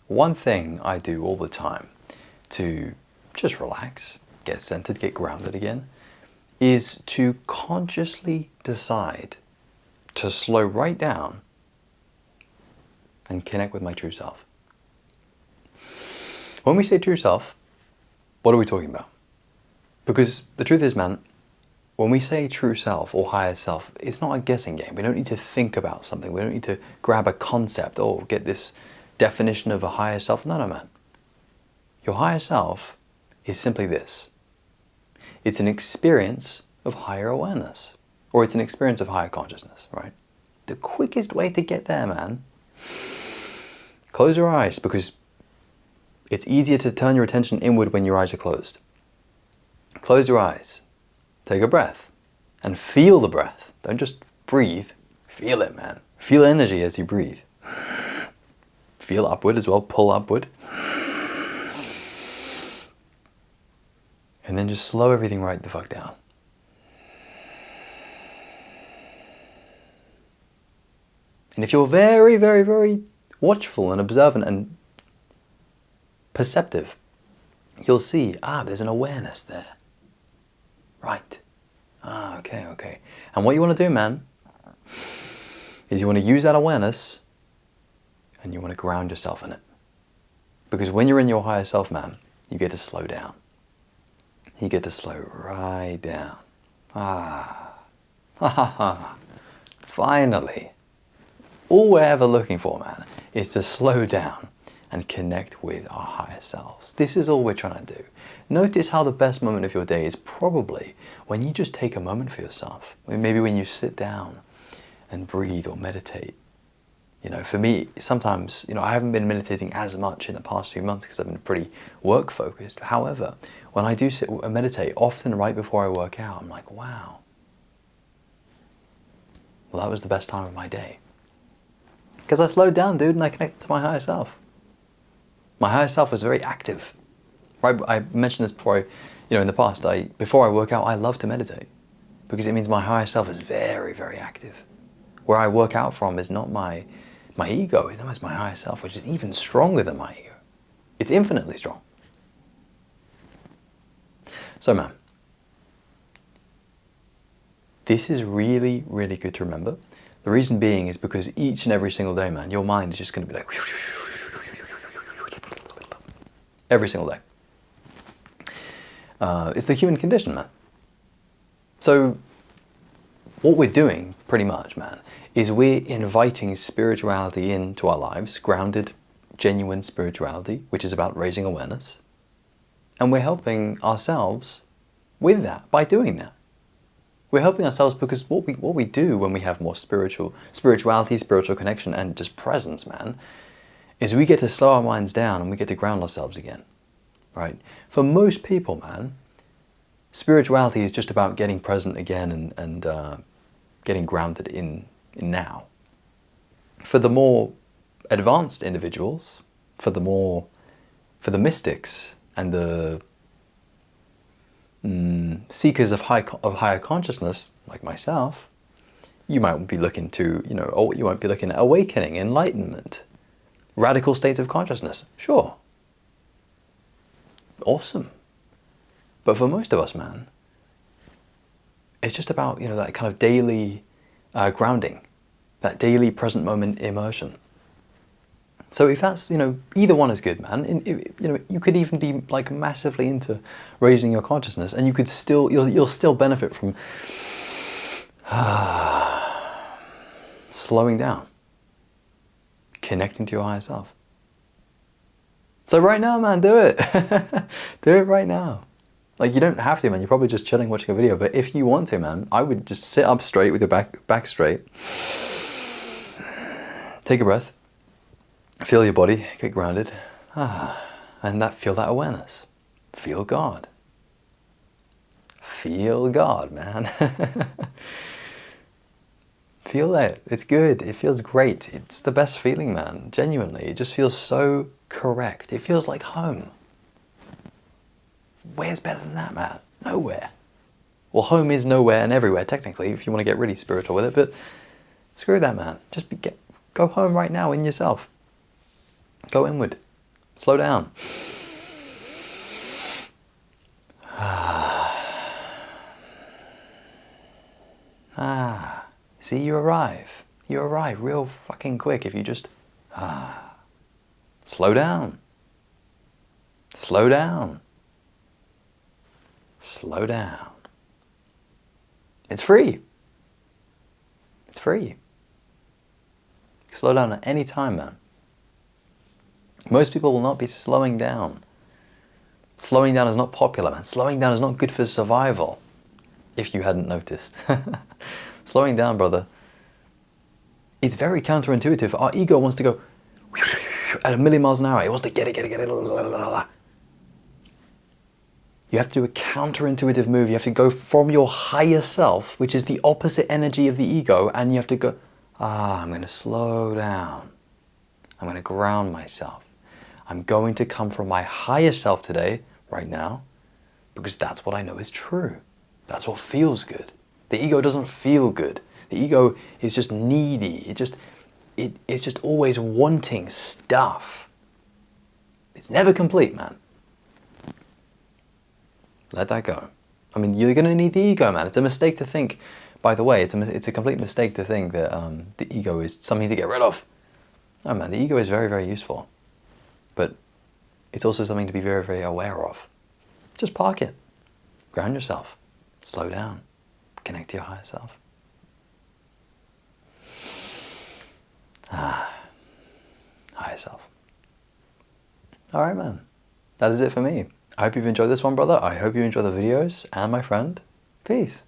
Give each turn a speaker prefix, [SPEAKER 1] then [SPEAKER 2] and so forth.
[SPEAKER 1] one thing I do all the time to just relax, get centered, get grounded again, is to consciously decide to slow right down and connect with my true self. When we say true self, what are we talking about? Because the truth is, man, when we say true self or higher self, it's not a guessing game. We don't need to think about something. We don't need to grab a concept or get this definition of a higher self. No, no, man. Your higher self is simply this. It's an experience of higher awareness, or it's an experience of higher consciousness, right? The quickest way to get there, man, close your eyes, because it's easier to turn your attention inward when your eyes are closed. Close your eyes, take a breath, and feel the breath. Don't just breathe, feel it, man. Feel energy as you breathe. Feel upward as well, pull upward. And then just slow everything right the fuck down. And if you're very, very, very watchful and observant and perceptive, you'll see, there's an awareness there. Right. Okay. And what you want to do, man, is you want to use that awareness and you want to ground yourself in it. Because when you're in your higher self, man, you get to slow down. You get to slow right down. Finally. All we're ever looking for, man, is to slow down and connect with our higher selves. This is all we're trying to do. Notice how the best moment of your day is probably when you just take a moment for yourself. Maybe when you sit down and breathe or meditate. You know, for me, sometimes, I haven't been meditating as much in the past few months because I've been pretty work focused. However, when I do sit and meditate, often right before I work out, I'm like, wow. Well, that was the best time of my day. Because I slowed down, dude, and I connected to my higher self. My higher self was very active. Right? I mentioned this before, in the past. Before I work out, I love to meditate because it means my higher self is very, very active. Where I work out from is not my ego, it's my higher self, which is even stronger than my ego. It's infinitely strong. So, man, this is really, really good to remember. The reason being is because each and every single day, man, your mind is just going to be like every single day. It's the human condition, man. So what we're doing, pretty much, man, is we're inviting spirituality into our lives, grounded, genuine spirituality, which is about raising awareness. And we're helping ourselves with that, by doing that. We're helping ourselves because what we do when we have more spirituality, spiritual connection, and just presence, man, is we get to slow our minds down and we get to ground ourselves again, right? For most people, man, spirituality is just about getting present again and getting grounded in now. For the more advanced individuals, for the mystics and the seekers of higher consciousness, like myself, you might be looking to, you might be looking at awakening, enlightenment, radical states of consciousness. Sure. Awesome. But for most of us, man, it's just about, that kind of daily grounding, that daily present moment immersion. So if that's, either one is good, man. You could even be like massively into raising your consciousness, and you could still, you'll still benefit from slowing down, connecting to your higher self. So right now, man, do it. Do it right now. Like, you don't have to, man. You're probably just chilling watching a video, but if you want to, man, I would just sit up straight with your back straight. Take a breath. Feel your body, get grounded, and feel that awareness. Feel God. Feel God, man. Feel it. It's good. It feels great. It's the best feeling, man. Genuinely. It just feels so correct. It feels like home. Where's better than that, man? Nowhere. Well, home is nowhere and everywhere, technically, if you want to get really spiritual with it, but screw that, man. Just go home right now in yourself. Go inward. Slow down. See, you arrive. You arrive real fucking quick if you just slow down. Slow down. Slow down. It's free. It's free. Slow down at any time, man. Most people will not be slowing down. Slowing down is not popular, man. Slowing down is not good for survival, if you hadn't noticed. Slowing down, brother, it's very counterintuitive. Our ego wants to go at 1,000,000 miles an hour. It wants to get it. You have to do a counterintuitive move. You have to go from your higher self, which is the opposite energy of the ego, and you have to go, I'm going to slow down. I'm going to ground myself. I'm going to come from my higher self today, right now, because that's what I know is true. That's what feels good. The ego doesn't feel good. The ego is just needy. It's just always wanting stuff. It's never complete, man. Let that go. I mean, you're going to need the ego, man. It's a mistake to think, by the way, it's a complete mistake to think that the ego is something to get rid of. No, man, the ego is very, very useful. But it's also something to be very, very aware of. Just park it. Ground yourself. Slow down. Connect to your higher self. Higher self. All right, man. That is it for me. I hope you've enjoyed this one, brother. I hope you enjoy the videos. And my friend, peace.